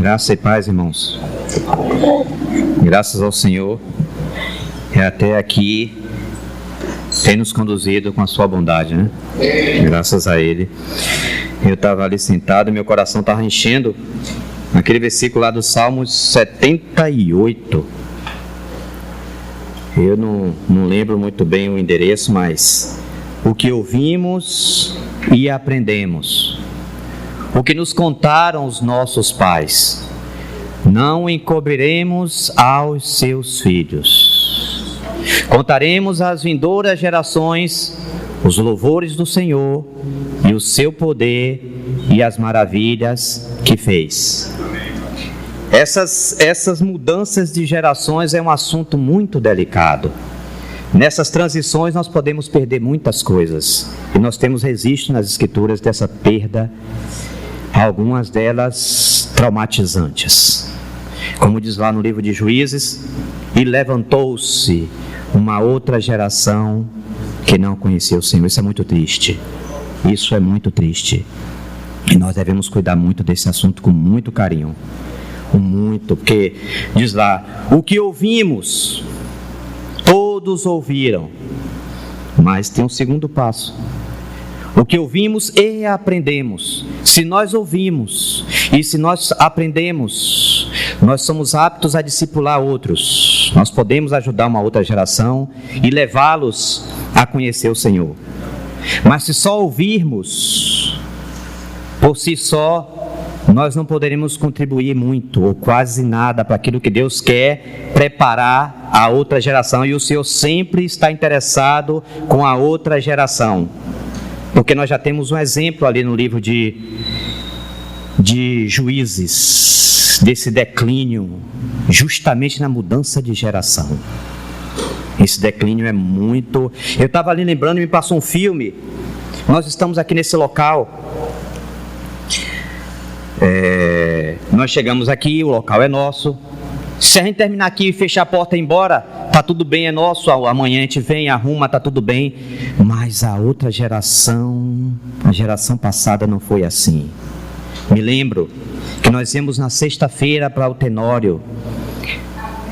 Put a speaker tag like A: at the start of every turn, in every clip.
A: Graça e paz, irmãos. Graças ao Senhor, até aqui tem nos conduzido com a sua bondade, né? Graças a Ele. Eu estava ali sentado e meu coração estava enchendo naquele versículo lá do Salmos 78. Eu não lembro muito bem o endereço, mas o que ouvimos e aprendemos, o que nos contaram os nossos pais, não encobriremos aos seus filhos. Contaremos às vindouras gerações os louvores do Senhor e o seu poder e as maravilhas que fez. Essas mudanças de gerações é um assunto muito delicado. Nessas transições nós podemos perder muitas coisas, e nós temos registro nas Escrituras dessa perda, algumas delas traumatizantes. Como diz lá no livro de Juízes, e levantou-se uma outra geração que não conhecia o Senhor. Isso é muito triste. Isso é muito triste. E nós devemos cuidar muito desse assunto com muito carinho. Muito, porque diz lá, o que ouvimos, todos ouviram. Mas tem um segundo passo. O que ouvimos e aprendemos. Se nós ouvimos e se nós aprendemos, nós somos aptos a discipular outros. Nós podemos ajudar uma outra geração e levá-los a conhecer o Senhor. Mas se só ouvirmos, por si só, nós não poderemos contribuir muito ou quase nada para aquilo que Deus quer preparar a outra geração. E o Senhor sempre está interessado com a outra geração. Porque nós já temos um exemplo ali no livro de Juízes, desse declínio, justamente na mudança de geração. Esse declínio é muito... Eu estava ali lembrando e me passou um filme. Nós estamos aqui nesse local. Nós chegamos aqui, o local é nosso. Se a gente terminar aqui e fechar a porta e ir embora, tá tudo bem, é nosso. Amanhã a gente vem, arruma, tá tudo bem. Mas a outra geração, a geração passada não foi assim. Me lembro que nós íamos na sexta-feira para o Tenório.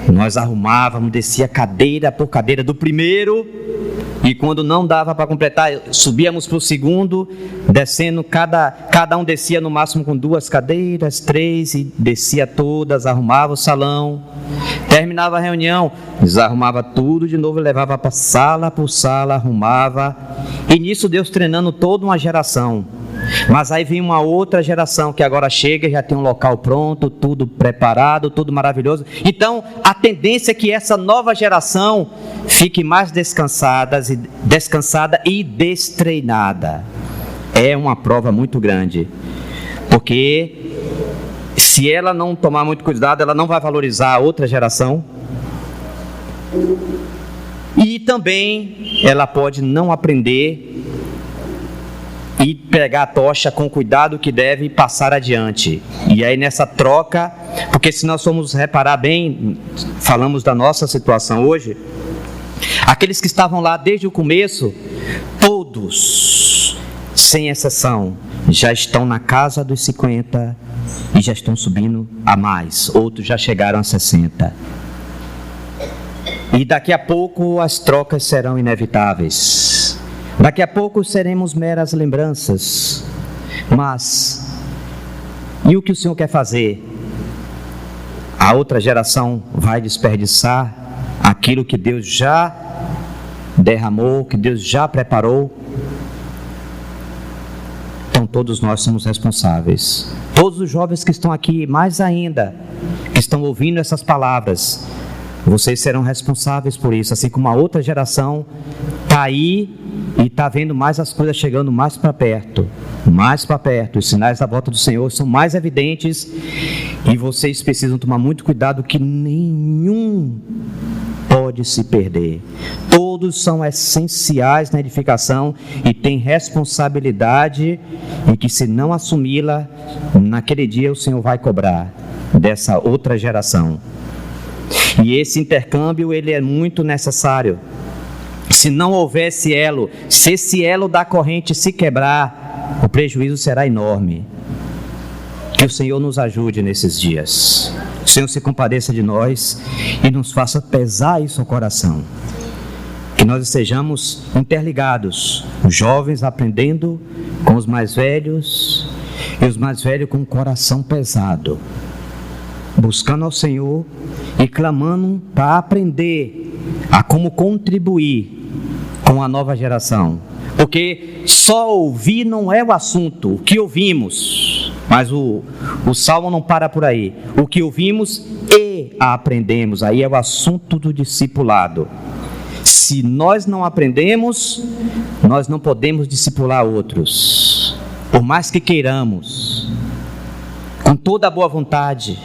A: Nós arrumávamos, descia cadeira por cadeira do primeiro, e quando não dava para completar, subíamos para o segundo, descendo, cada um descia no máximo com 2 cadeiras, 3, e descia todas, arrumava o salão. Terminava a reunião, desarrumava tudo de novo e levava para sala por sala, arrumava. E nisso Deus treinando toda uma geração. Mas aí vem uma outra geração que agora chega e já tem um local pronto, tudo preparado, tudo maravilhoso. Então a tendência é que essa nova geração fique mais descansada e destreinada. É uma prova muito grande, porque se ela não tomar muito cuidado, ela não vai valorizar a outra geração. E também ela pode não aprender e pegar a tocha com o cuidado que deve e passar adiante. E aí nessa troca, porque se nós formos reparar bem, falamos da nossa situação hoje, aqueles que estavam lá desde o começo, todos, sem exceção, já estão na casa dos 50 e já estão subindo a mais. Outros já chegaram a 60. E daqui a pouco as trocas serão inevitáveis. Daqui a pouco seremos meras lembranças. Mas, e o que o Senhor quer fazer? A outra geração vai desperdiçar aquilo que Deus já derramou, que Deus já preparou? Então todos nós somos responsáveis. Todos os jovens que estão aqui, mais ainda, que estão ouvindo essas palavras, vocês serão responsáveis por isso, assim como a outra geração está aí e está vendo mais as coisas chegando mais para perto. Os sinais da volta do Senhor são mais evidentes e vocês precisam tomar muito cuidado que nenhum pode se perder. Todos são essenciais na edificação e têm responsabilidade, e que se não assumi-la, naquele dia o Senhor vai cobrar dessa outra geração. E esse intercâmbio, ele é muito necessário. Se não houver esse elo, se esse elo da corrente se quebrar, o prejuízo será enorme. Que o Senhor nos ajude nesses dias. O Senhor se compadeça de nós e nos faça pesar isso ao coração. Que nós estejamos interligados, os jovens aprendendo com os mais velhos e os mais velhos com o coração pesado, buscando ao Senhor e clamando para aprender a como contribuir com a nova geração. Porque só ouvir não é o assunto, o que ouvimos, mas o Salmo não para por aí. O que ouvimos e aprendemos, aí é o assunto do discipulado. Se nós não aprendemos, nós não podemos discipular outros, por mais que queiramos, com toda a boa vontade.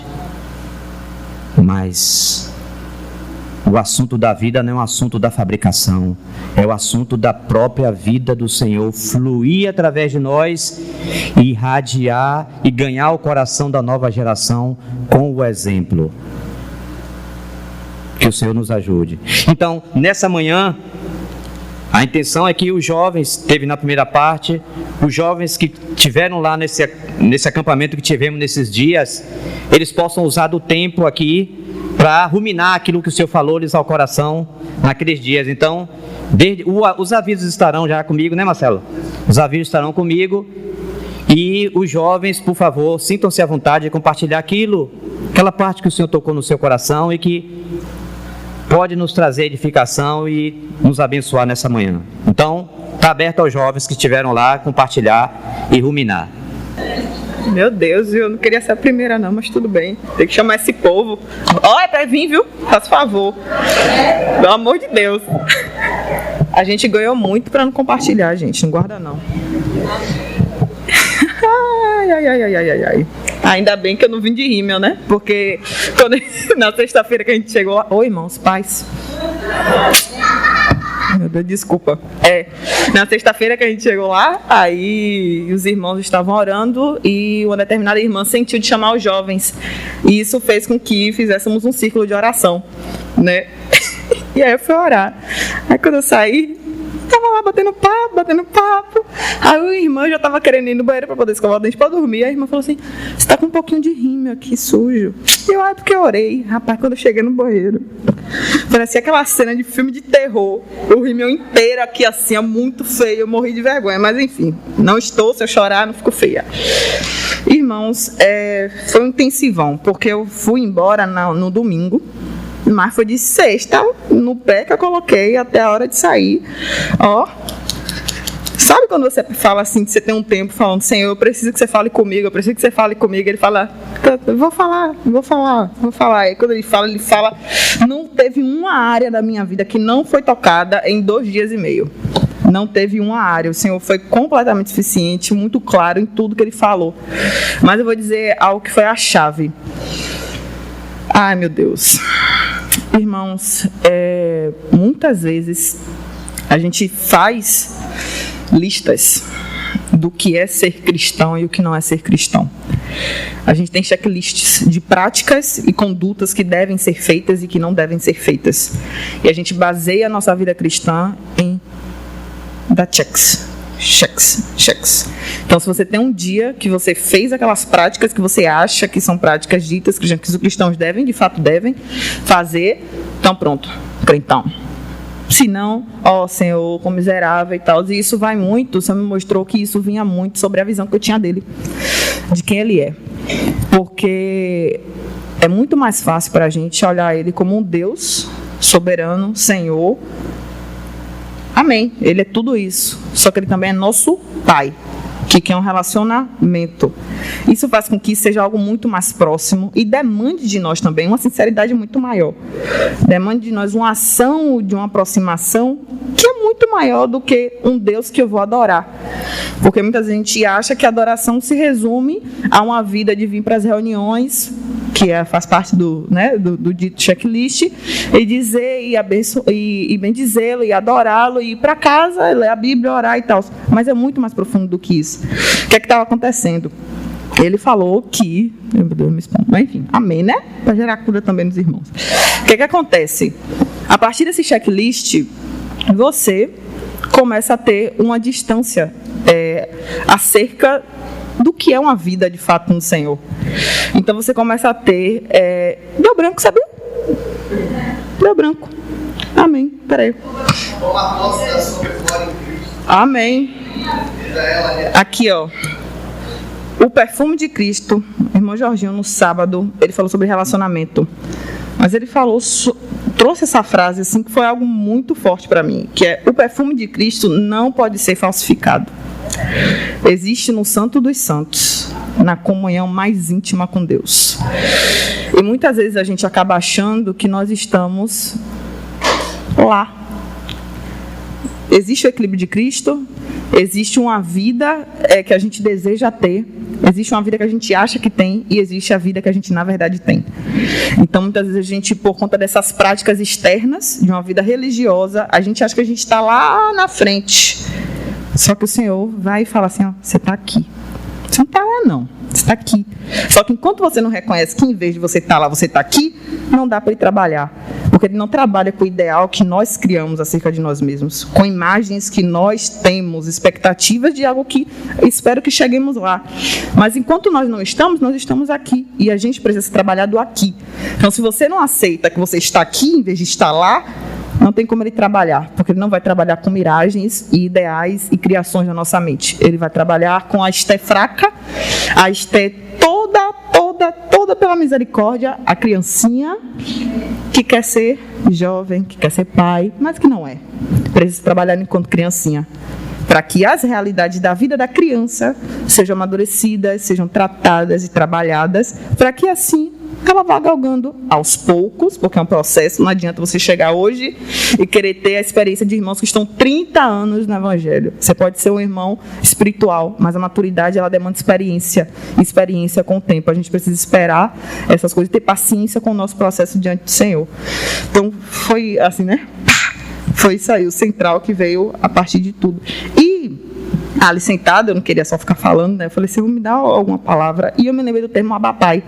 A: Mas o assunto da vida não é um assunto da fabricação, é o assunto da própria vida do Senhor fluir através de nós e irradiar e ganhar o coração da nova geração com o exemplo. Que o Senhor nos ajude. Então, nessa manhã, a intenção é que os jovens, teve na primeira parte, os jovens que tiveram lá nesse acampamento que tivemos nesses dias, eles possam usar do tempo aqui para ruminar aquilo que o Senhor falou-lhes ao coração naqueles dias. Então, os avisos estarão já comigo, né, Marcelo? Os avisos estarão comigo. E os jovens, por favor, sintam-se à vontade de compartilhar aquela parte que o Senhor tocou no seu coração e que pode nos trazer edificação e nos abençoar nessa manhã. Então, está aberto aos jovens que estiveram lá compartilhar e ruminar.
B: Meu Deus, eu não queria ser a primeira não, mas tudo bem. Tem que chamar esse povo. É pra vir, viu? Faz favor. Pelo amor de Deus. A gente ganhou muito pra não compartilhar, gente. Não guarda não. Ai. Ainda bem que eu não vim de rímel, né? Porque na sexta-feira que a gente chegou lá... Oi, irmãos, pais. Meu Deus, desculpa. Na sexta-feira que a gente chegou lá, aí os irmãos estavam orando e uma determinada irmã sentiu de chamar os jovens. E isso fez com que fizéssemos um círculo de oração, né? E aí eu fui orar. Aí quando eu saí, tava lá batendo papo. Aí o irmão já tava querendo ir no banheiro pra poder escovar o dente pra dormir. Aí a irmã falou assim: você tá com um pouquinho de rímel aqui sujo. E porque eu orei. Rapaz, quando eu cheguei no banheiro, parecia aquela cena de filme de terror. O rímel inteiro aqui assim, muito feio. Eu morri de vergonha, mas enfim, não estou, se eu chorar não fico feia. Irmãos, foi um intensivão, porque eu fui embora no domingo. Mas foi de sexta, no pé que eu coloquei até a hora de sair. Sabe quando você fala assim, que você tem um tempo falando: Senhor, eu preciso que você fale comigo, Ele fala: vou falar. E quando ele fala, não teve uma área da minha vida que não foi tocada em 2 dias e meio. Não teve uma área. O Senhor foi completamente suficiente, muito claro em tudo que Ele falou. Mas eu vou dizer algo que foi a chave. Ai, meu Deus. Irmãos, muitas vezes a gente faz listas do que é ser cristão e o que não é ser cristão. A gente tem checklists de práticas e condutas que devem ser feitas e que não devem ser feitas. E a gente baseia a nossa vida cristã em dar checks. Então, se você tem um dia que você fez aquelas práticas que você acha que são práticas ditas que os cristãos devem, de fato devem fazer, então pronto, crentão. Se não, Senhor, como miserável e tal. E isso vai muito, o Senhor me mostrou que isso vinha muito sobre a visão que eu tinha dele, de quem ele é. Porque é muito mais fácil para a gente olhar ele como um Deus soberano, Senhor. Amém, ele é tudo isso, só que ele também é nosso Pai, que quer um relacionamento. Isso faz com que seja algo muito mais próximo e demande de nós também uma sinceridade muito maior. Demande de nós uma ação de uma aproximação que é muito maior do que um Deus que eu vou adorar. Porque muita gente acha que a adoração se resume a uma vida de vir para as reuniões, que faz parte do dito checklist, e dizer, e bendizê-lo, e adorá-lo, e ir para casa, ler a Bíblia, orar e tal. Mas é muito mais profundo do que isso. O que é que estava acontecendo? Ele falou que... Meu Deus, me expondo. Mas enfim, amém, né? Para gerar cura também nos irmãos. O que é que acontece? A partir desse checklist, você começa a ter uma distância acerca do que é uma vida de fato no Senhor. Então você começa a ter... Deu branco, sabia? Deu branco. Amém. Peraí. Amém. Aqui, ó. O perfume de Cristo. O irmão Jorginho, no sábado, ele falou sobre relacionamento. Mas ele falou, trouxe essa frase assim, que foi algo muito forte para mim, que é: o perfume de Cristo não pode ser falsificado. Existe no Santo dos Santos, na comunhão mais íntima com Deus. E muitas vezes a gente acaba achando que nós estamos lá. Existe o equilíbrio de Cristo, existe uma vida que a gente deseja ter, existe uma vida que a gente acha que tem e existe a vida que a gente na verdade tem. Então muitas vezes a gente, por conta dessas práticas externas de uma vida religiosa, a gente acha que a gente está lá na frente. Só que o Senhor vai e fala assim: ó, você está aqui. Você não está lá não, você está aqui. Só que enquanto você não reconhece que em vez de você estar lá, você está aqui, não dá para ele trabalhar. Porque ele não trabalha com o ideal que nós criamos acerca de nós mesmos, com imagens que nós temos, expectativas de algo que espero que cheguemos lá. Mas enquanto nós não estamos, nós estamos aqui. E a gente precisa trabalhar do aqui. Então, se você não aceita que você está aqui em vez de estar lá, não tem como ele trabalhar, porque ele não vai trabalhar com miragens e ideais e criações na nossa mente. Ele vai trabalhar com a Esté fraca, a Esté toda pela misericórdia, a criancinha que quer ser jovem, que quer ser pai, mas que não é. Precisa trabalhar enquanto criancinha, para que as realidades da vida da criança sejam amadurecidas, sejam tratadas e trabalhadas, para que assim ela vá galgando aos poucos, porque é um processo. Não adianta você chegar hoje e querer ter a experiência de irmãos que estão 30 anos no Evangelho. Você pode ser um irmão espiritual, mas a maturidade ela demanda experiência com o tempo. A gente precisa esperar essas coisas e ter paciência com o nosso processo diante do Senhor. Então, foi assim, né? Foi isso aí, o central que veio a partir de tudo. E ali sentada, eu não queria só ficar falando, né? Eu falei: Senhor, me dá alguma palavra. E eu me lembrei do termo abapai,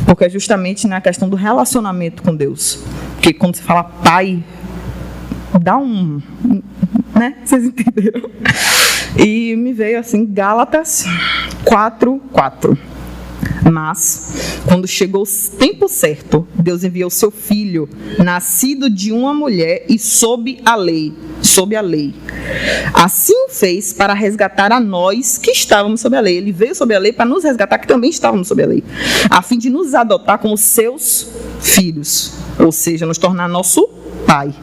B: porque é justamente na questão do relacionamento com Deus. Porque quando você fala pai, dá um... né? Vocês entenderam? E me veio assim, Gálatas 4:4. Mas, quando chegou o tempo certo, Deus enviou seu filho, nascido de uma mulher e sob a lei. Assim o fez para resgatar a nós que estávamos sob a lei. Ele veio sob a lei para nos resgatar, que também estávamos sob a lei, a fim de nos adotar como seus filhos, ou seja, nos tornar nosso Pai.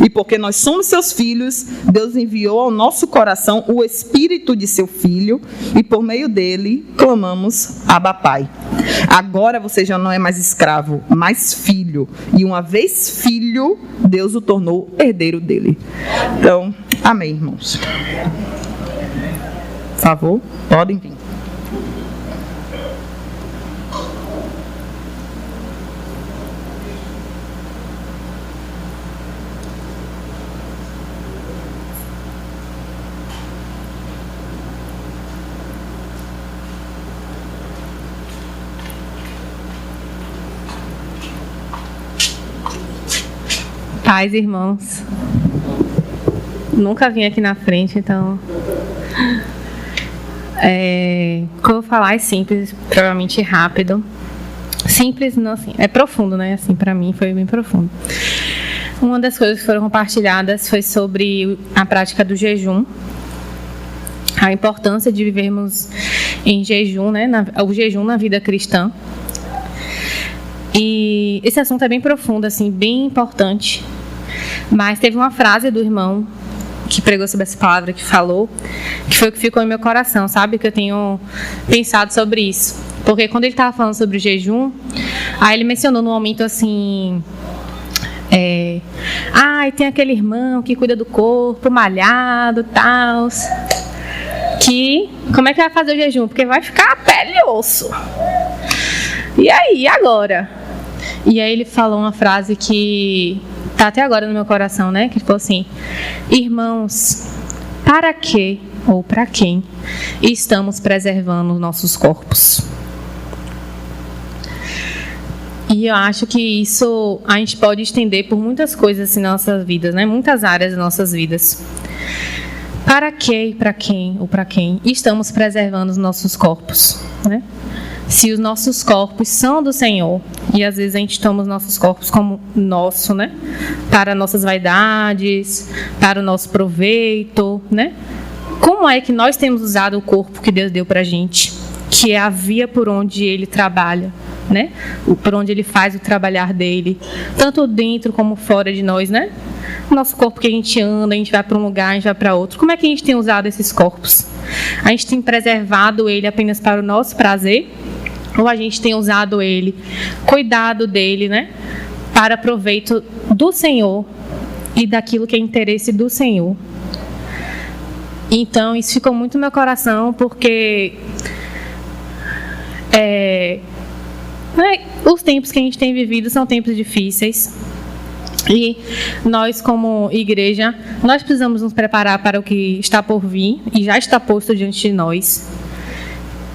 B: E porque nós somos seus filhos, Deus enviou ao nosso coração o Espírito de seu Filho, e por meio dele clamamos: Abba, Pai. Agora você já não é mais escravo, mas filho. E uma vez filho, Deus o tornou herdeiro dele. Então, amém, irmãos. Por favor, podem vir.
C: Paz, irmãos. Nunca vim aqui na frente, então... o que eu vou falar é simples, provavelmente rápido. Simples, não assim, é profundo, né? Assim, para mim foi bem profundo. Uma das coisas que foram compartilhadas foi sobre a prática do jejum. A importância de vivermos em jejum, né? O jejum na vida cristã. E esse assunto é bem profundo, assim, bem importante. Mas teve uma frase do irmão que pregou sobre essa palavra, que falou, que foi o que ficou em meu coração, sabe? Que eu tenho pensado sobre isso. Porque quando ele estava falando sobre o jejum, aí ele mencionou num momento assim... e tem aquele irmão que cuida do corpo, malhado e tal... que... como é que vai fazer o jejum? Porque vai ficar pele e osso. E aí, e agora? E aí ele falou uma frase que está até agora no meu coração, né? Que falou assim: irmãos, para que ou para quem estamos preservando os nossos corpos? E eu acho que isso a gente pode estender por muitas coisas assim, nas nossas vidas, né? Muitas áreas das nossas vidas. para que e para quem estamos preservando os nossos corpos, né? Se os nossos corpos são do Senhor, e às vezes a gente toma os nossos corpos como nosso, né? Para nossas vaidades, para o nosso proveito, né? Como é que nós temos usado o corpo que Deus deu para a gente, que é a via por onde Ele trabalha, né? Por onde Ele faz o trabalhar dele, tanto dentro como fora de nós, né? O nosso corpo que a gente anda, a gente vai para um lugar, a gente vai para outro. Como é que a gente tem usado esses corpos? A gente tem preservado ele apenas para o nosso prazer? Ou a gente tem usado ele, cuidado dele, né? Para proveito do Senhor e daquilo que é interesse do Senhor? Então, isso ficou muito no meu coração, porque os tempos que a gente tem vivido são tempos difíceis. E nós, como igreja, nós precisamos nos preparar para o que está por vir e já está posto diante de nós.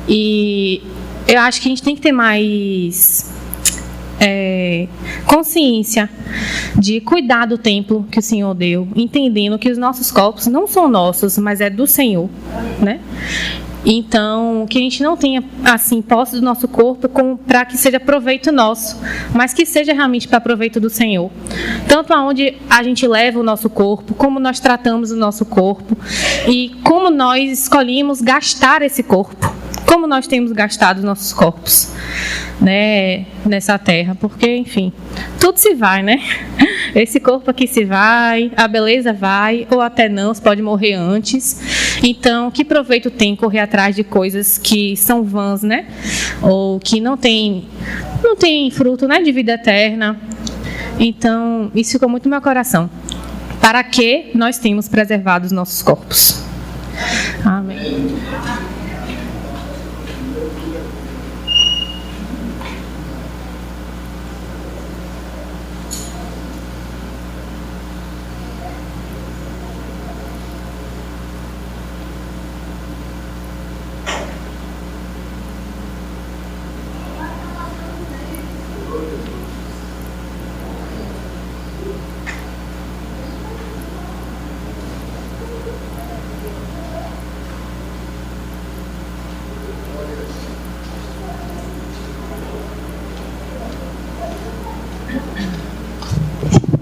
C: E eu acho que a gente tem que ter mais consciência de cuidar do templo que o Senhor deu, entendendo que os nossos corpos não são nossos, mas é do Senhor, né? Então, que a gente não tenha, assim, posse do nosso corpo para que seja proveito nosso, mas que seja realmente para proveito do Senhor. Tanto aonde a gente leva o nosso corpo, como nós tratamos o nosso corpo e como nós escolhemos gastar esse corpo, como nós temos gastado os nossos corpos, né, nessa terra, porque, enfim, tudo se vai, né? Esse corpo aqui se vai, a beleza vai, ou até não, você pode morrer antes. Então, que proveito tem correr atrás de coisas que são vãs, né? Ou que não tem fruto, né, de vida eterna. Então, isso ficou muito no meu coração. Para que nós temos preservado os nossos corpos? Amém.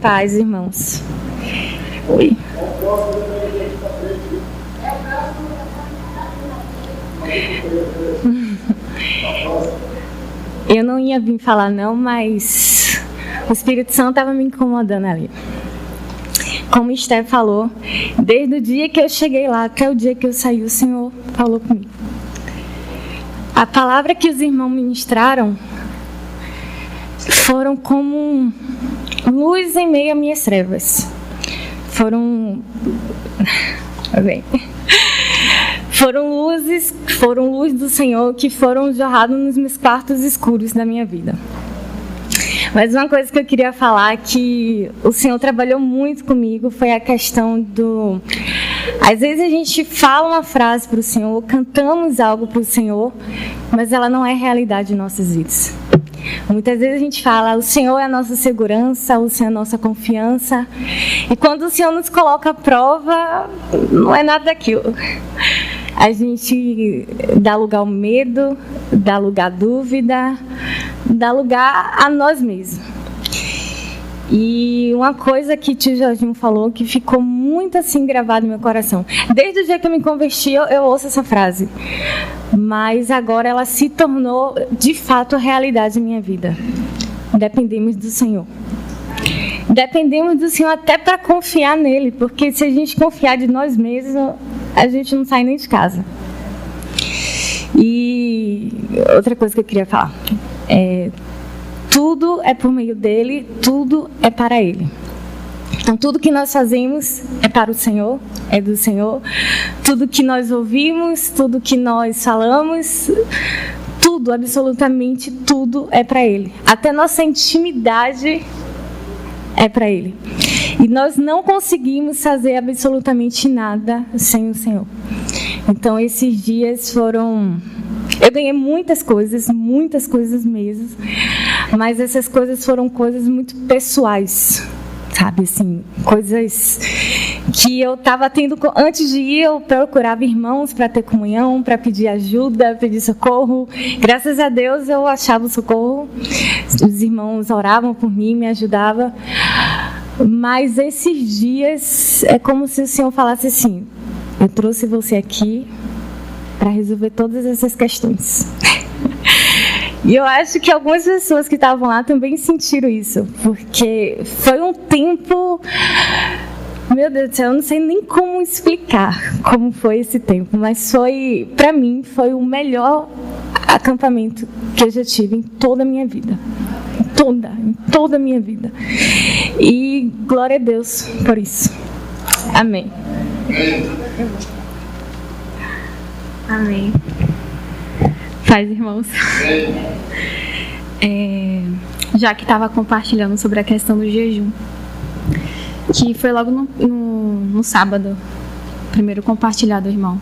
D: Paz, irmãos. Oi. Eu não ia vir falar não, mas o Espírito Santo estava me incomodando ali. Como o Esther falou, desde o dia que eu cheguei lá até o dia que eu saí, o Senhor falou comigo. A palavra que os irmãos ministraram foram como luz em meio a minhas trevas. Foram luz do Senhor que foram jorradas nos meus quartos escuros da minha vida. Mas uma coisa que eu queria falar que o Senhor trabalhou muito comigo foi a questão do... Às vezes a gente fala uma frase para o Senhor, cantamos algo para o Senhor, mas ela não é realidade em nossas vidas. Muitas vezes a gente fala, o Senhor é a nossa segurança, o Senhor é a nossa confiança. E quando o Senhor nos coloca à prova, não é nada daquilo. A gente dá lugar ao medo, dá lugar à dúvida, dá lugar a nós mesmos. E uma coisa que o tio Jorginho falou que ficou muito assim gravado no meu coração. Desde o dia que eu me converti, eu ouço essa frase. Mas agora ela se tornou, de fato, a realidade da minha vida. Dependemos do Senhor. Dependemos do Senhor até para confiar nele. Porque se a gente confiar de nós mesmos, a gente não sai nem de casa. E outra coisa que eu queria falar tudo é por meio dele, tudo é para ele. Então, tudo que nós fazemos é para o Senhor, é do Senhor. Tudo que nós ouvimos, tudo que nós falamos, tudo, absolutamente tudo é para ele. Até nossa intimidade é para ele. E nós não conseguimos fazer absolutamente nada sem o Senhor. Então, esses dias foram... Eu ganhei muitas coisas mesmo, mas essas coisas foram coisas muito pessoais, sabe, assim, coisas que eu estava tendo, antes de ir, eu procurava irmãos para ter comunhão, para pedir ajuda, pedir socorro. Graças a Deus eu achava o socorro, os irmãos oravam por mim, me ajudavam. Mas esses dias é como se o Senhor falasse assim: eu trouxe você aqui para resolver todas essas questões. E eu acho que algumas pessoas que estavam lá também sentiram isso, porque foi um tempo, meu Deus do céu, eu não sei nem como explicar como foi esse tempo, mas foi, para mim, foi o melhor acampamento que eu já tive em toda a minha vida. Em toda a minha vida. E glória a Deus por isso. Amém.
E: Amém. Paz, irmãos. Já que estava compartilhando sobre a questão do jejum, que foi logo no sábado, primeiro compartilhado, irmão.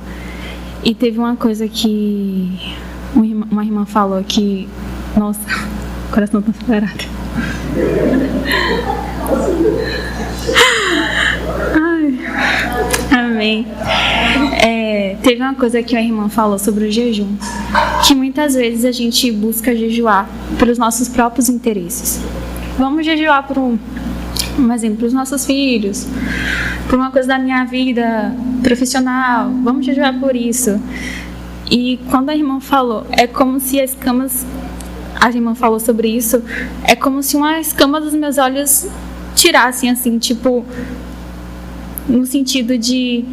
E: E teve uma coisa que uma irmã falou que, nossa, o coração está acelerado. Ai, amém. Teve uma coisa que a irmã falou sobre o jejum, que muitas vezes a gente busca jejuar pelos nossos próprios interesses. Vamos jejuar por um exemplo, para os nossos filhos, por uma coisa da minha vida profissional, vamos jejuar por isso. E quando a irmã falou, é como se as escamas, a irmã falou sobre isso, é como se uma escama dos meus olhos tirassem, assim, tipo, no sentido de,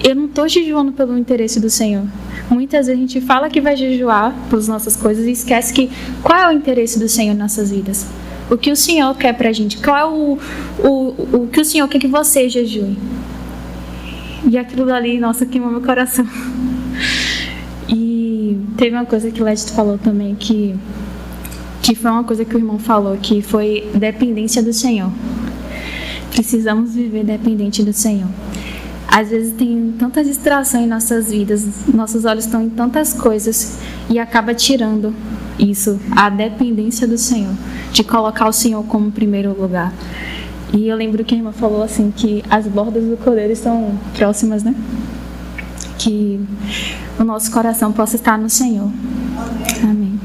E: eu não estou jejuando pelo interesse do Senhor. Muitas vezes a gente fala que vai jejuar pelas nossas coisas e esquece que qual é o interesse do Senhor em nossas vidas. O que o Senhor quer pra gente? Qual é o que o Senhor quer que você jejue? E aquilo dali, nossa, queimou meu coração. E teve uma coisa que o Led falou também, que foi uma coisa que o irmão falou, que foi dependência do Senhor. Precisamos viver dependente do Senhor. Às vezes tem tantas distrações em nossas vidas, nossos olhos estão em tantas coisas e acaba tirando isso, a dependência do Senhor, de colocar o Senhor como primeiro lugar. E eu lembro que a irmã falou assim, que as bordas do colheiro estão próximas, né? Que o nosso coração possa estar no Senhor. Amém.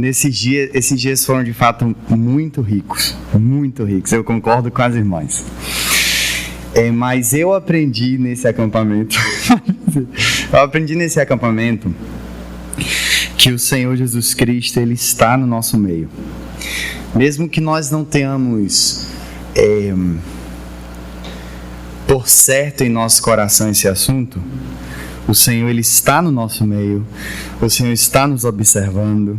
F: Esses dias foram de fato muito ricos, eu concordo com as irmãs. Mas eu aprendi nesse acampamento, que o Senhor Jesus Cristo, Ele está no nosso meio. Mesmo que nós não tenhamos por certo em nosso coração esse assunto, o Senhor, Ele está no nosso meio, o Senhor está nos observando.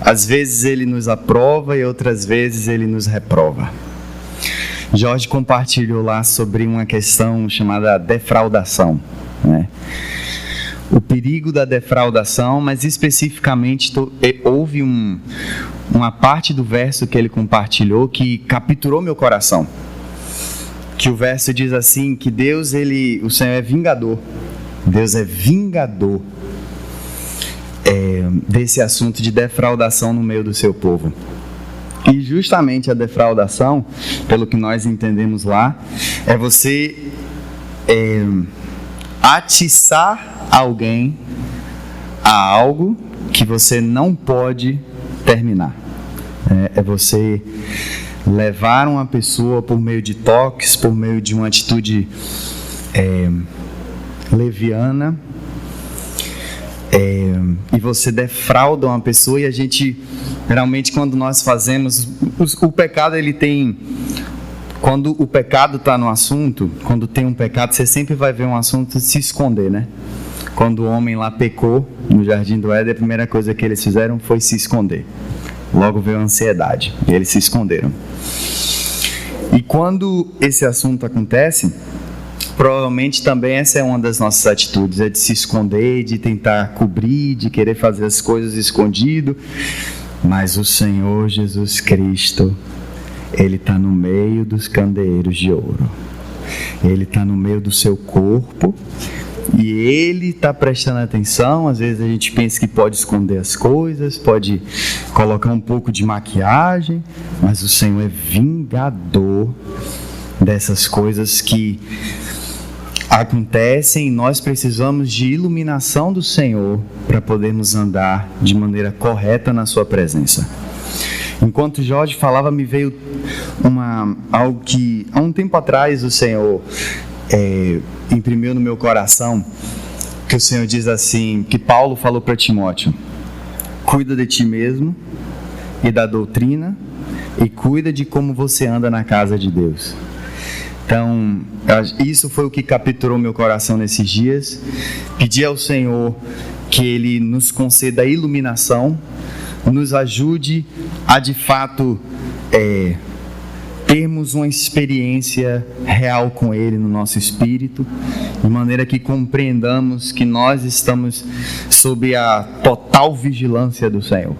F: Às vezes Ele nos aprova e outras vezes Ele nos reprova. Jorge compartilhou lá sobre uma questão chamada defraudação, né? O perigo da defraudação, mas especificamente houve uma parte do verso que ele compartilhou que capturou meu coração. Que o verso diz assim, que Deus, o Senhor é vingador. Deus é vingador desse assunto de defraudação no meio do seu povo. E justamente a defraudação, pelo que nós entendemos lá, é você atiçar alguém a algo que você não pode terminar. É você levar uma pessoa por meio de toques, por meio de uma atitude leviana, e você defrauda uma pessoa. E a gente, geralmente, quando nós fazemos o pecado, ele tem, quando o pecado está no assunto, quando tem um pecado, você sempre vai ver um assunto se esconder, né? Quando o homem lá pecou no Jardim do Éden, a primeira coisa que eles fizeram foi se esconder. Logo veio a ansiedade, e eles se esconderam. E quando esse assunto acontece, provavelmente também essa é uma das nossas atitudes, é de se esconder, de tentar cobrir, de querer fazer as coisas escondido. Mas o Senhor Jesus Cristo, Ele está no meio dos candeeiros de ouro. Ele está no meio do seu corpo e Ele está prestando atenção. Às vezes a gente pensa que pode esconder as coisas, pode colocar um pouco de maquiagem, mas o Senhor é vingador dessas coisas que acontecem. Nós precisamos de iluminação do Senhor para podermos andar de maneira correta na sua presença. Enquanto Jorge falava, me veio algo que há um tempo atrás o Senhor imprimiu no meu coração, que o Senhor diz assim, que Paulo falou para Timóteo: cuida de ti mesmo e da doutrina, e cuida de como você anda na casa de Deus. Então, isso foi o que capturou meu coração nesses dias. Pedi ao Senhor que Ele nos conceda a iluminação, nos ajude a de fato termos uma experiência real com Ele no nosso espírito, de maneira que compreendamos que nós estamos sob a total vigilância do Senhor.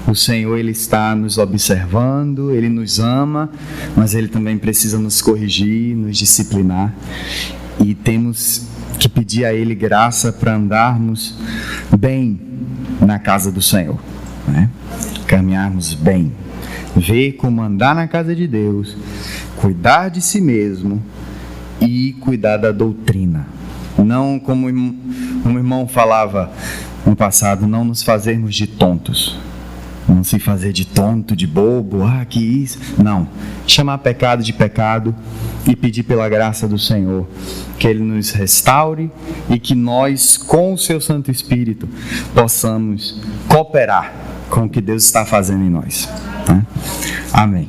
F: O Senhor, Ele está nos observando, Ele nos ama, mas Ele também precisa nos corrigir, nos disciplinar. E temos que pedir a Ele graça para andarmos bem na casa do Senhor, né? Caminharmos bem, ver como andar na casa de Deus, cuidar de si mesmo e cuidar da doutrina. Não, como um irmão falava no passado, não nos fazermos de tontos. Não se fazer de tonto, de bobo, que isso. Não. Chamar pecado de pecado e pedir pela graça do Senhor que Ele nos restaure e que nós, com o Seu Santo Espírito, possamos cooperar com o que Deus está fazendo em nós. Né? Amém.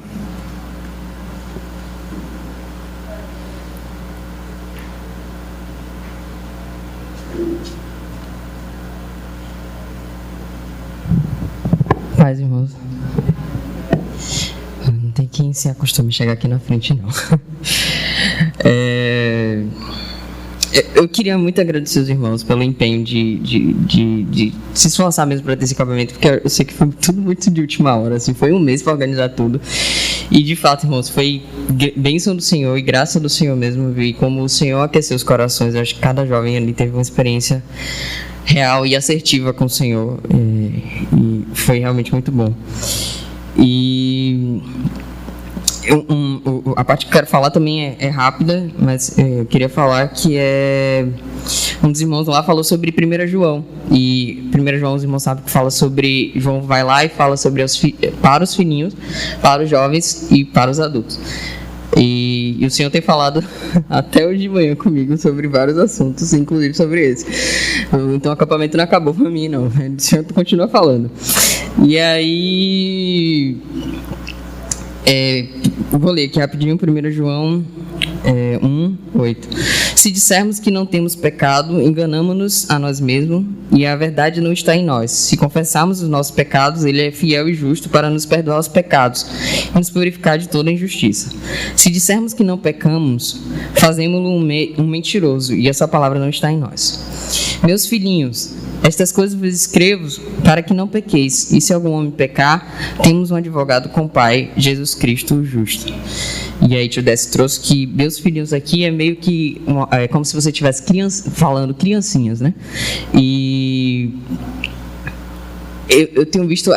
G: Paz, irmãos. Não tem quem se acostume a chegar aqui na frente, não. Eu queria muito agradecer os irmãos pelo empenho de se esforçar mesmo para ter esse acabamento, porque eu sei que foi tudo muito de última hora, assim, foi um mês para organizar tudo. E de fato, irmãos, foi bênção do Senhor e graça do Senhor mesmo, ver como o Senhor aqueceu os corações. Eu acho que cada jovem ali teve uma experiência real e assertiva com o Senhor, e foi realmente muito bom. E a parte que eu quero falar também é rápida, mas eu queria falar que um dos irmãos lá falou sobre 1 João, e 1 João, os irmãos sabem que fala sobre, João vai lá e fala sobre para os filhinhos, para os jovens e para os adultos. E o Senhor tem falado até hoje de manhã comigo sobre vários assuntos, inclusive sobre esse. Então o acampamento não acabou para mim, não. O Senhor continua falando. E aí, vou ler aqui rapidinho 1 João 1:8. Se dissermos que não temos pecado, enganamo-nos a nós mesmos e a verdade não está em nós. Se confessarmos os nossos pecados, Ele é fiel e justo para nos perdoar os pecados e nos purificar de toda injustiça. Se dissermos que não pecamos, fazemos-lo um mentiroso e essa palavra não está em nós. Meus filhinhos, estas coisas vos escrevo para que não pequeis, e se algum homem pecar, temos um advogado com o Pai, Jesus Cristo o justo. E aí Tio Décio trouxe que meus filhinhos aqui é meio que como se você estivesse falando criancinhas, né? E eu tenho visto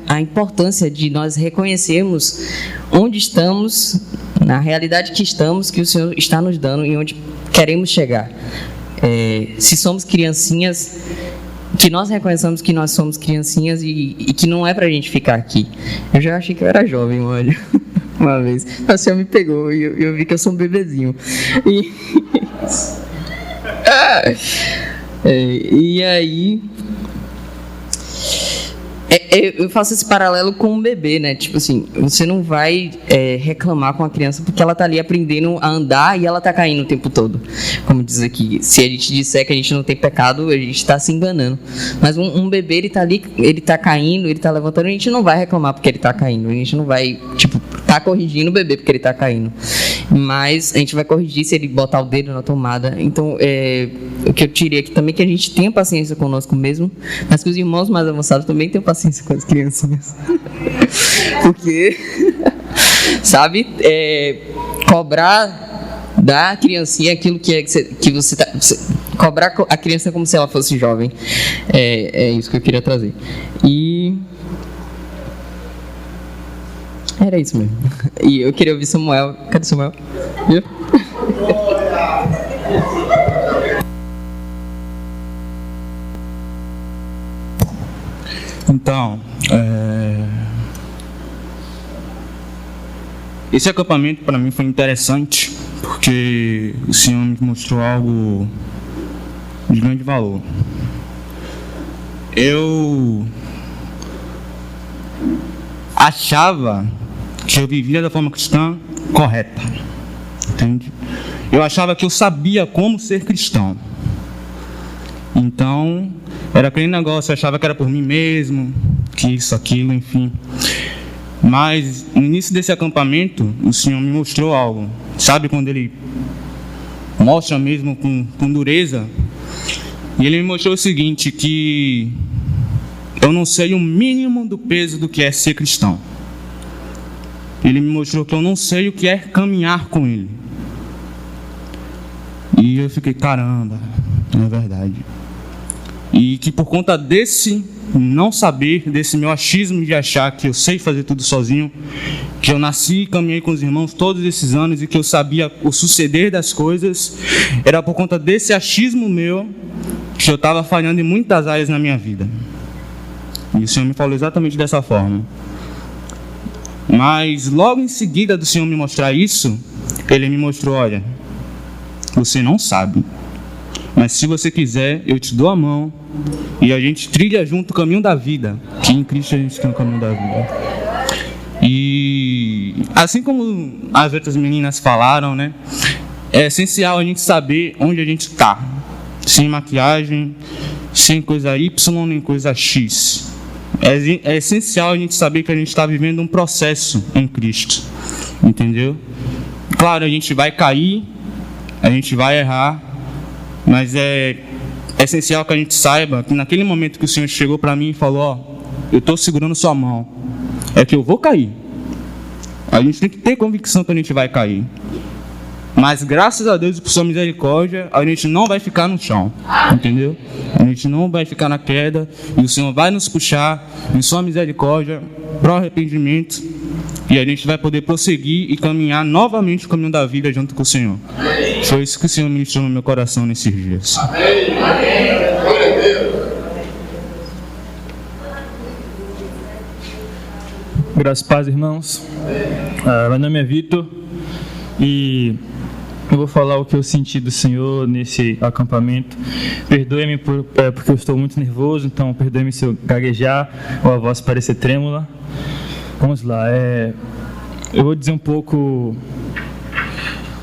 G: a importância de nós reconhecermos onde estamos, na realidade que estamos, que o Senhor está nos dando e onde queremos chegar. Se somos criancinhas, que nós reconheçamos que nós somos criancinhas e que não é pra gente ficar aqui. Eu já achei que eu era jovem, olha, uma vez. O Senhor me pegou e eu vi que eu sou um bebezinho. E aí, eu faço esse paralelo com um bebê, né? Tipo assim, você não vai reclamar com a criança porque ela tá ali aprendendo a andar e ela tá caindo o tempo todo. Como diz aqui, se a gente disser que a gente não tem pecado, a gente tá se enganando. Mas um bebê, ele tá ali, ele tá caindo, ele tá levantando, a gente não vai reclamar porque ele tá caindo. A gente não vai, tá corrigindo o bebê porque ele tá caindo. mas a gente vai corrigir se ele botar o dedo na tomada. Então, o que eu tirei aqui também é que a gente tenha paciência conosco mesmo, mas que os irmãos mais avançados também tenham paciência com as crianças. Porque, sabe, cobrar da criancinha aquilo que você tá... Cobrar a criança como se ela fosse jovem. É isso que eu queria trazer. E... era isso mesmo. E eu queria ouvir Samuel. Cadê Samuel? Viu?
H: Então, esse acampamento para mim foi interessante, porque o Senhor me mostrou algo de grande valor. Eu achava que eu vivia da forma cristã correta, entende? Eu achava que eu sabia como ser cristão. Então, era aquele negócio, eu achava que era por mim mesmo, que isso, aquilo, enfim. Mas, no início desse acampamento, o Senhor me mostrou algo. Sabe quando Ele mostra mesmo com dureza? E Ele me mostrou o seguinte, que eu não sei o mínimo do peso do que é ser cristão. Ele me mostrou que eu não sei o que é caminhar com Ele. E eu fiquei, caramba, é verdade. E que por conta desse não saber, desse meu achismo de achar que eu sei fazer tudo sozinho, que eu nasci e caminhei com os irmãos todos esses anos e que eu sabia o suceder das coisas, era por conta desse achismo meu que eu estava falhando em muitas áreas na minha vida. E o Senhor me falou exatamente dessa forma. Mas logo em seguida do Senhor me mostrar isso, Ele me mostrou, olha, você não sabe, mas se você quiser, eu te dou a mão e a gente trilha junto o caminho da vida, que em Cristo a gente tem o caminho da vida. E assim como as outras meninas falaram, né, é essencial a gente saber onde a gente está, sem maquiagem, sem coisa Y nem coisa X. É essencial a gente saber que a gente está vivendo um processo em Cristo, entendeu? Claro, a gente vai cair, a gente vai errar, mas é essencial que a gente saiba que naquele momento que o Senhor chegou para mim e falou, ó, eu estou segurando sua mão, é que eu vou cair. A gente tem que ter convicção que a gente vai cair. Mas graças a Deus e por sua misericórdia, a gente não vai ficar no chão, entendeu? A gente não vai ficar na queda e o Senhor vai nos puxar em sua misericórdia para o arrependimento e a gente vai poder prosseguir e caminhar novamente o caminho da vida junto com o Senhor. Foi isso que o Senhor ministrou no meu coração nesses dias.
I: Graças a Deus, irmãos. Meu nome é Vitor e eu vou falar o que eu senti do Senhor nesse acampamento. Perdoe-me porque eu estou muito nervoso, então perdoe-me se eu gaguejar ou a voz parecer trêmula. Vamos lá. Eu vou dizer um pouco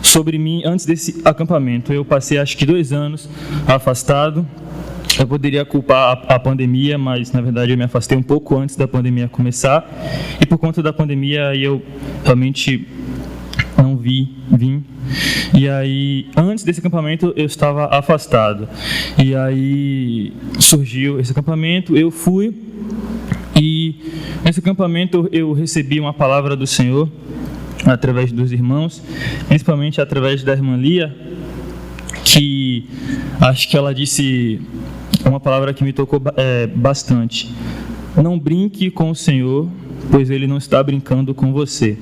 I: sobre mim antes desse acampamento. Eu passei acho que 2 anos afastado. Eu poderia culpar a pandemia, mas na verdade eu me afastei um pouco antes da pandemia começar. E por conta da pandemia eu realmente não vim. E aí, antes desse acampamento, eu estava afastado. E aí surgiu esse acampamento, eu fui. E nesse acampamento eu recebi uma palavra do Senhor através dos irmãos, principalmente através da irmã Lia, que acho que ela disse uma palavra que me tocou bastante. Não brinque com o Senhor, pois Ele não está brincando com você.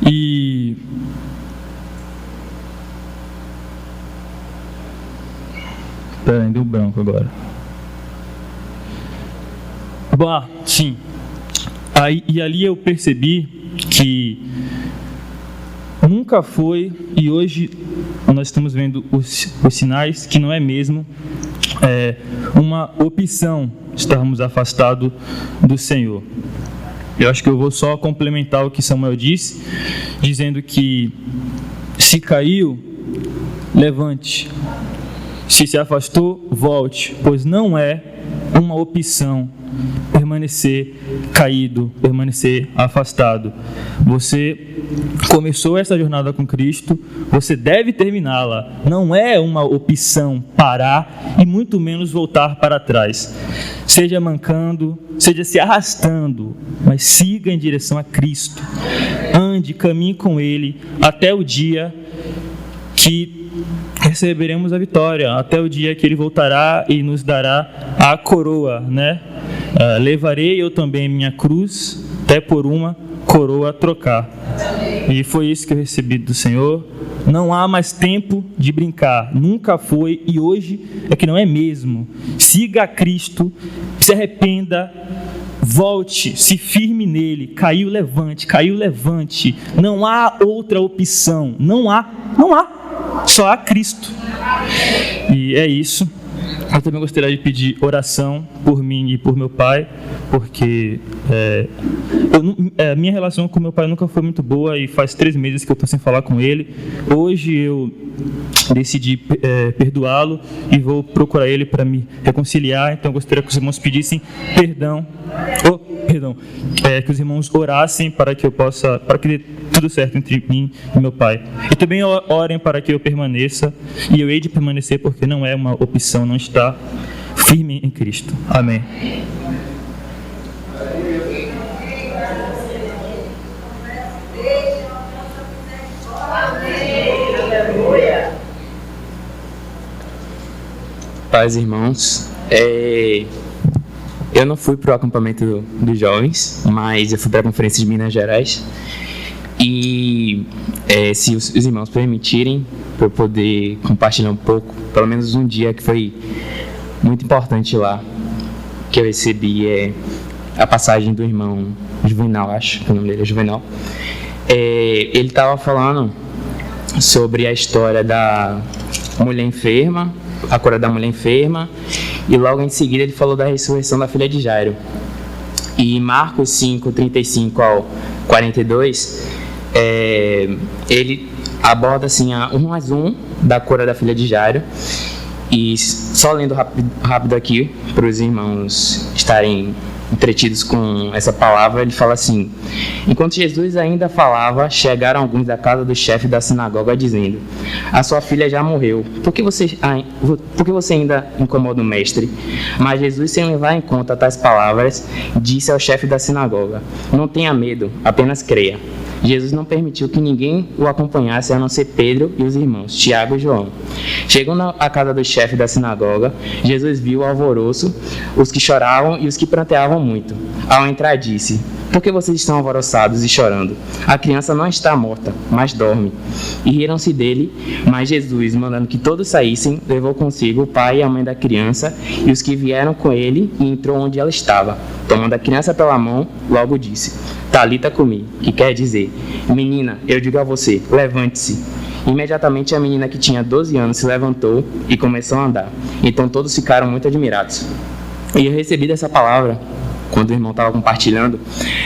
I: E peraí, deu branco agora. Sim. E ali eu percebi que nunca foi, e hoje nós estamos vendo os sinais que não é mesmo uma opção estarmos afastados do Senhor. Eu acho que eu vou só complementar o que Samuel disse, dizendo que se caiu, levante. Se afastou, volte, pois não é uma opção permanecer caído, permanecer afastado. Você começou essa jornada com Cristo, você deve terminá-la. Não é uma opção parar e muito menos voltar para trás. Seja mancando, seja se arrastando, mas siga em direção a Cristo. Ande, caminhe com Ele até o dia que receberemos a vitória, até o dia que Ele voltará e nos dará a coroa, né? Levarei eu também minha cruz, até por uma coroa trocar. E foi isso que eu recebi do Senhor. Não há mais tempo de brincar, nunca foi e hoje é que não é mesmo. Siga a Cristo, se arrependa, volte, se firme nele. Caiu, levante. Não há outra opção, não há, só há Cristo. E é isso. Eu também gostaria de pedir oração por mim e por meu pai, porque minha relação com meu pai nunca foi muito boa e faz 3 meses que eu estou sem falar com ele. Hoje eu decidi perdoá-lo e vou procurar ele para me reconciliar. Então eu gostaria que os irmãos pedissem perdão, que os irmãos orassem para que dê tudo certo entre mim e meu pai. E também orem para que eu permaneça, e eu hei de permanecer porque não é uma opção, não está firme em Cristo. Amém.
J: Paz, irmãos. Eu não fui para o acampamento dos jovens, mas eu fui para a conferência de Minas Gerais. E se os irmãos permitirem, para eu poder compartilhar um pouco, pelo menos um dia que foi muito importante lá, que eu recebi a passagem do irmão Juvenal, acho que o nome dele é Juvenal. Ele estava falando sobre a história da mulher enferma, a cura da mulher enferma, e logo em seguida ele falou da ressurreição da filha de Jairo. E Marcos 5, 35 ao 42, ele aborda assim um mais um da cura da filha de Jairo. E só lendo rápido aqui, para os irmãos estarem entretidos com essa palavra, ele fala assim: enquanto Jesus ainda falava, chegaram alguns da casa do chefe da sinagoga dizendo: a sua filha já morreu, por que você ainda incomoda o mestre? Mas Jesus, sem levar em conta tais palavras, disse ao chefe da sinagoga: não tenha medo, apenas creia. Jesus não permitiu que ninguém o acompanhasse, a não ser Pedro e os irmãos, Tiago e João. Chegando à casa do chefe da sinagoga, Jesus viu o alvoroço, os que choravam e os que pranteavam muito. Ao entrar, disse: por que vocês estão alvoroçados e chorando? A criança não está morta, mas dorme. E riram-se dele, mas Jesus, mandando que todos saíssem, levou consigo o pai e a mãe da criança e os que vieram com ele, e entrou onde ela estava. Tomando a criança pela mão, logo disse: Talita cumi, que quer dizer: menina, eu digo a você, levante-se. Imediatamente a menina, que tinha 12 anos, se levantou e começou a andar. Então todos ficaram muito admirados. E eu recebi dessa palavra, quando o irmão estava compartilhando,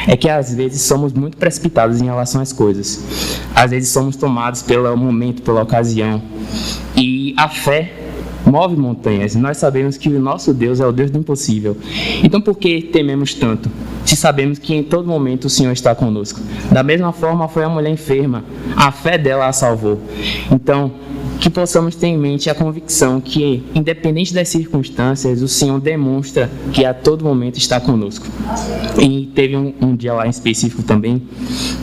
J: é que às vezes somos muito precipitados em relação às coisas. Às vezes somos tomados pelo momento, pela ocasião. E a fé move montanhas. Nós sabemos que o nosso Deus é o Deus do impossível. Então por que tememos tanto, se sabemos que em todo momento o Senhor está conosco? Da mesma forma foi a mulher enferma. A fé dela a salvou. Então, que possamos ter em mente a convicção que, independente das circunstâncias, o Senhor demonstra que a todo momento está conosco. E teve um dia lá em específico também,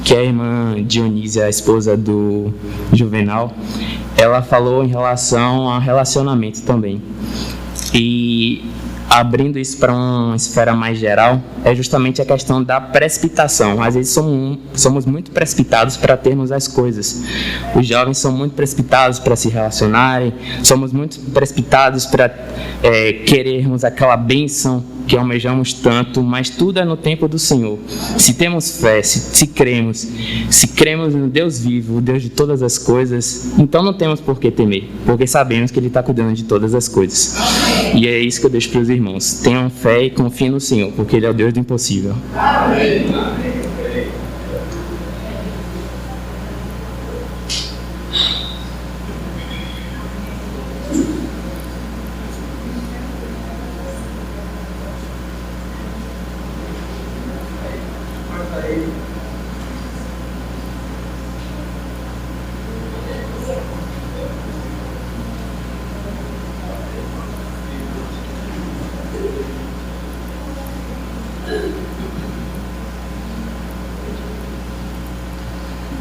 J: que a irmã Dionísia, a esposa do Juvenal, ela falou em relação a relacionamento também. E abrindo isso para uma esfera mais geral, é justamente a questão da precipitação. Às vezes somos muito precipitados para termos as coisas. Os jovens são muito precipitados para se relacionarem, somos muito precipitados para querermos aquela bênção que almejamos tanto, mas tudo é no tempo do Senhor. Se temos fé, se cremos no Deus vivo, o Deus de todas as coisas, então não temos por que temer, porque sabemos que Ele está cuidando de todas as coisas. E é isso que eu deixo para os irmãos: tenham fé e confiem no Senhor, porque Ele é o Deus do impossível. Amém.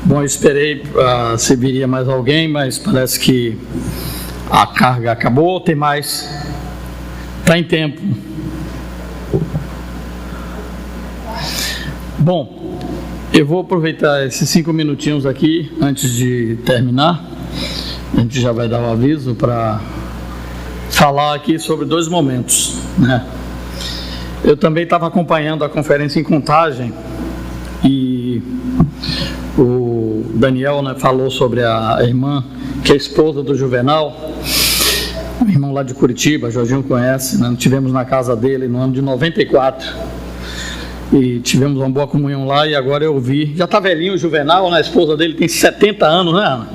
K: Bom, eu esperei se viria mais alguém, mas parece que a carga acabou. Tem mais? Está em tempo. Bom, eu vou aproveitar esses 5 minutinhos aqui antes de terminar. A gente já vai dar um aviso para falar aqui sobre 2 momentos, né? Eu também estava acompanhando a conferência em Contagem e o Daniel, né, falou sobre a irmã que é esposa do Juvenal, o irmão lá de Curitiba, Jorginho conhece, né? Tivemos na casa dele no ano de 94 e tivemos uma boa comunhão lá. E agora eu vi, já está velhinho o Juvenal, né? A esposa dele tem 70 anos, né, Ana?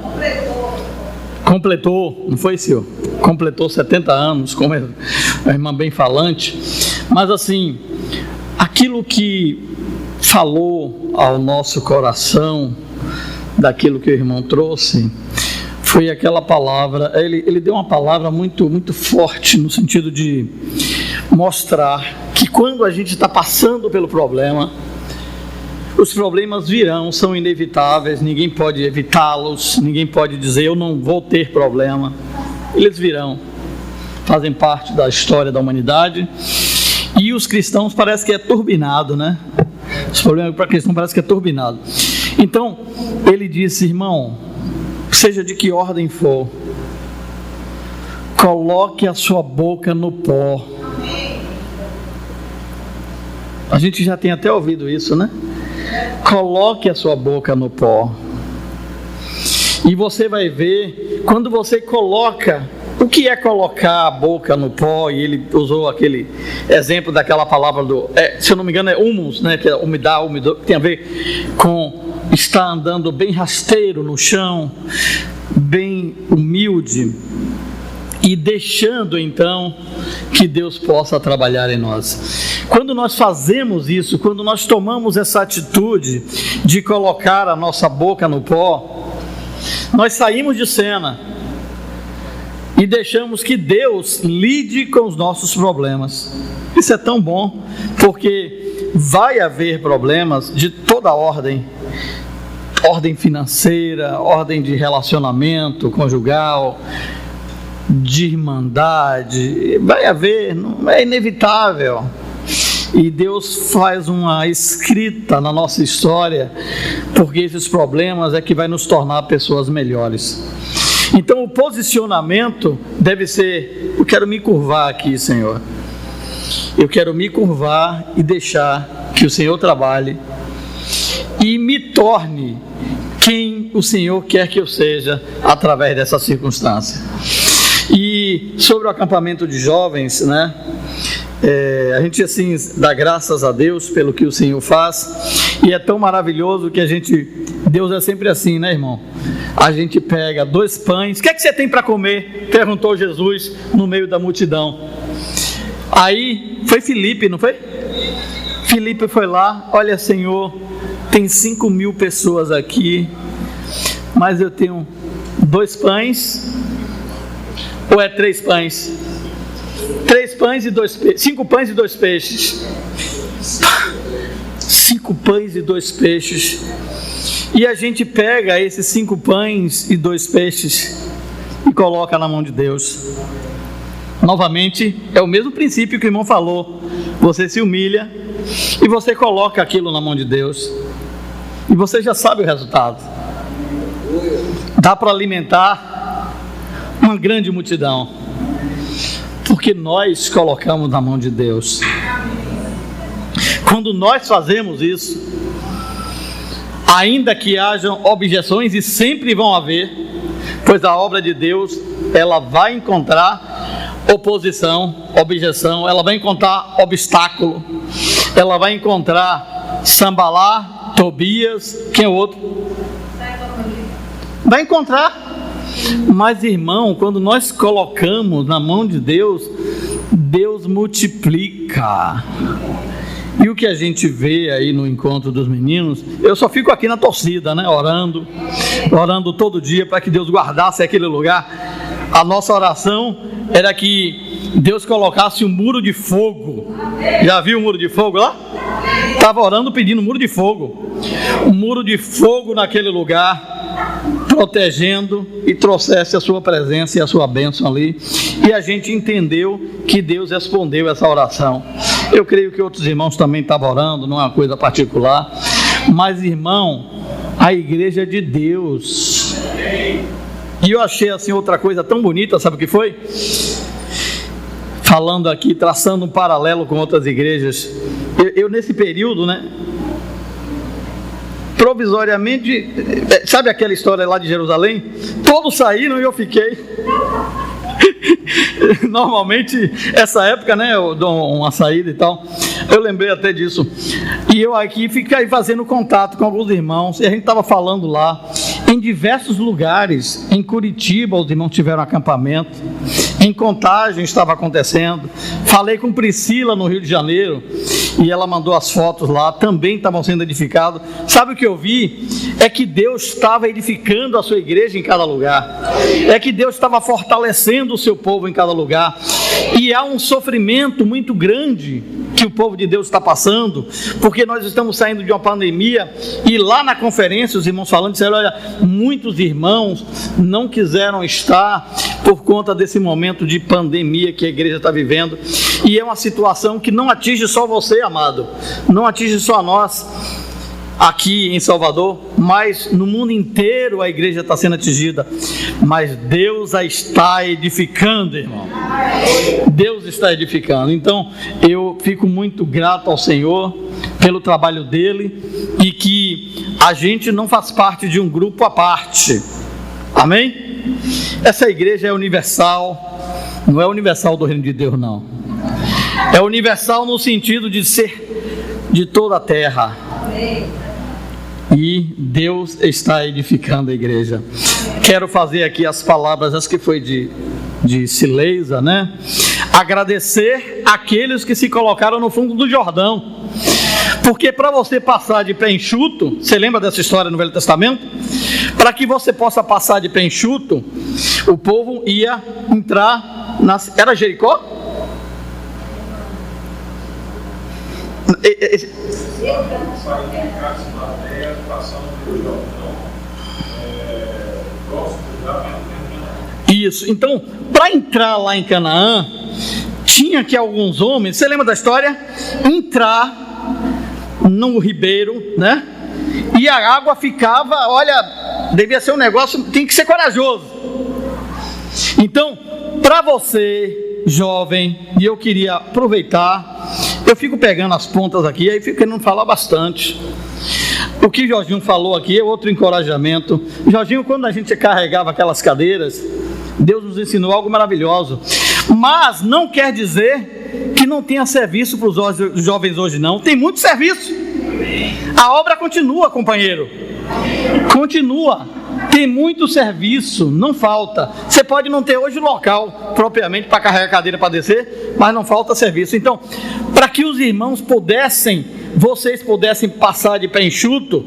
K: Completou, não foi, Sil? Completou 70 anos, como é uma irmã bem falante. Mas assim, aquilo que falou ao nosso coração, daquilo que o irmão trouxe, foi aquela palavra. Ele deu uma palavra muito, muito forte, no sentido de mostrar que quando a gente está passando pelo problema, os problemas virão, são inevitáveis, ninguém pode evitá-los, ninguém pode dizer eu não vou ter problema. Eles virão, fazem parte da história da humanidade. E os cristãos parece que é turbinado, né? Os problemas para cristãos parece que é turbinado. Então, ele disse, irmão, seja de que ordem for, coloque a sua boca no pó. A gente já tem até ouvido isso, né? Coloque a sua boca no pó. E você vai ver, quando você coloca, o que é colocar a boca no pó? E ele usou aquele exemplo daquela palavra se eu não me engano é humus, né? Que é umidade, que tem a ver com estar andando bem rasteiro no chão, bem humilde, e deixando então que Deus possa trabalhar em nós. Quando nós fazemos isso, quando nós tomamos essa atitude de colocar a nossa boca no pó, nós saímos de cena e deixamos que Deus lide com os nossos problemas. Isso é tão bom, porque vai haver problemas de toda ordem financeira, ordem de relacionamento conjugal, de irmandade, vai haver, não é inevitável. E Deus faz uma escrita na nossa história, porque esses problemas é que vai nos tornar pessoas melhores. Então o posicionamento deve ser, eu quero me curvar aqui, Senhor. Eu quero me curvar e deixar que o Senhor trabalhe e me torne quem o Senhor quer que eu seja através dessa circunstância. E sobre o acampamento de jovens, né? A gente assim dá graças a Deus pelo que o Senhor faz, e é tão maravilhoso que Deus é sempre assim, né, irmão? A gente pega 2 pães, o que é que você tem para comer? Perguntou Jesus no meio da multidão. Aí foi Filipe, não foi? Filipe foi lá, olha, Senhor, tem 5.000 pessoas aqui, mas eu tenho 2 pães, ou é 3 pães? 3 pães e 2 peixes, 5 pães e 2 peixes. 5 pães e 2 peixes. E a gente pega esses 5 pães e 2 peixes e coloca na mão de Deus. Novamente, é o mesmo princípio que o irmão falou. Você se humilha e você coloca aquilo na mão de Deus. E você já sabe o resultado. Dá para alimentar uma grande multidão. Porque nós colocamos na mão de Deus. Quando nós fazemos isso, ainda que hajam objeções, e sempre vão haver, pois a obra de Deus, ela vai encontrar oposição, objeção, ela vai encontrar obstáculo, ela vai encontrar Sambalá, Tobias, quem é o outro? Vai encontrar. Mas, irmão, quando nós colocamos na mão de Deus, Deus multiplica. E o que a gente vê aí no encontro dos meninos, eu só fico aqui na torcida, né? Orando todo dia para que Deus guardasse aquele lugar. A nossa oração era que Deus colocasse um muro de fogo. Já viu o muro de fogo lá? Estava orando pedindo muro de fogo. Um muro de fogo naquele lugar, protegendo e trouxesse a sua presença e a sua bênção ali. E a gente entendeu que Deus respondeu essa oração. Eu creio que outros irmãos também estavam orando, não é uma coisa particular. Mas, irmão, a igreja é de Deus. E eu achei assim outra coisa tão bonita, sabe o que foi? Falando aqui, traçando um paralelo com outras igrejas. Eu nesse período, né? Provisoriamente, sabe aquela história lá de Jerusalém? Todos saíram e eu fiquei. Normalmente, essa época, né? Eu dou uma saída e tal. Eu lembrei até disso. E eu aqui fiquei fazendo contato com alguns irmãos. E a gente estava falando lá. Em diversos lugares, em Curitiba, os irmãos tiveram acampamento. Em Contagem estava acontecendo. Falei com Priscila no Rio de Janeiro. E ela mandou as fotos lá, também estavam sendo edificados. Sabe o que eu vi? É que Deus estava edificando a sua igreja em cada lugar. É que Deus estava fortalecendo o seu povo em cada lugar. E há um sofrimento muito grande que o povo de Deus está passando, porque nós estamos saindo de uma pandemia. E lá na conferência, os irmãos falando, disseram, olha, muitos irmãos não quiseram estar por conta desse momento de pandemia que a igreja está vivendo. E é uma situação que não atinge só você, amado, não atinge só nós aqui em Salvador, mas no mundo inteiro a igreja está sendo atingida. Mas Deus a está edificando, irmão. Deus está edificando. Então eu fico muito grato ao Senhor pelo trabalho dele, e que a gente não faz parte de um grupo à parte. Amém? Essa igreja é universal. Não é universal do reino de Deus, não. É universal no sentido de ser de toda a terra. E Deus está edificando a igreja. Quero fazer aqui as palavras, as que foi de Sileisa, né? Agradecer aqueles que se colocaram no fundo do Jordão. Porque para você passar de pé enxuto, você lembra dessa história no Velho Testamento? Para que você possa passar de pé enxuto, o povo ia entrar era Jericó? Isso, então, para entrar lá em Canaã, tinha que alguns homens, você lembra da história? Entrar no ribeiro, né? E a água ficava, olha, devia ser um negócio, tem que ser corajoso. Então, para você, jovem, e eu queria aproveitar, eu fico pegando as pontas aqui, aí fico querendo falar bastante. O que Jorginho falou aqui é outro encorajamento. Jorginho, quando a gente carregava aquelas cadeiras, Deus nos ensinou algo maravilhoso. Mas não quer dizer que não tenha serviço para os jovens hoje, não. Tem muito serviço. A obra continua, companheiro. Continua. Tem muito serviço, não falta. Você pode não ter hoje local propriamente para carregar a cadeira para descer, mas não falta serviço. Então, para que os irmãos vocês pudessem passar de pé enxuto,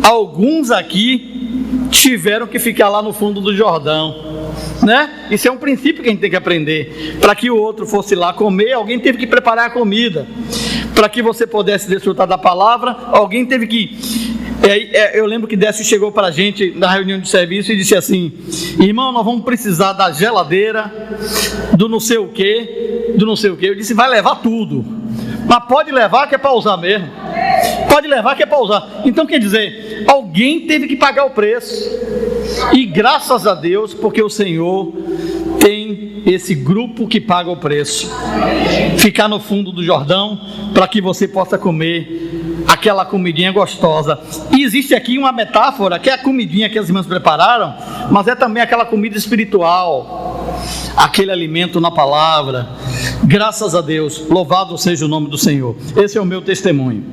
K: alguns aqui tiveram que ficar lá no fundo do Jordão, né? Isso é um princípio que a gente tem que aprender. Para que o outro fosse lá comer, alguém teve que preparar a comida. Para que você pudesse desfrutar da palavra, alguém teve que... Eu lembro que Décio chegou para a gente na reunião de serviço e disse assim: irmão, nós vamos precisar da geladeira, do não sei o que. Eu disse, vai levar tudo, mas pode levar que é para usar mesmo. Pode levar que é para usar. Então quer dizer, alguém teve que pagar o preço. E graças a Deus, porque o Senhor tem esse grupo que paga o preço. Ficar no fundo do Jordão para que você possa comer aquela comidinha gostosa. E existe aqui uma metáfora, que é a comidinha que as irmãs prepararam, mas é também aquela comida espiritual, aquele alimento na palavra. Graças a Deus, louvado seja o nome do Senhor. Esse é o meu testemunho.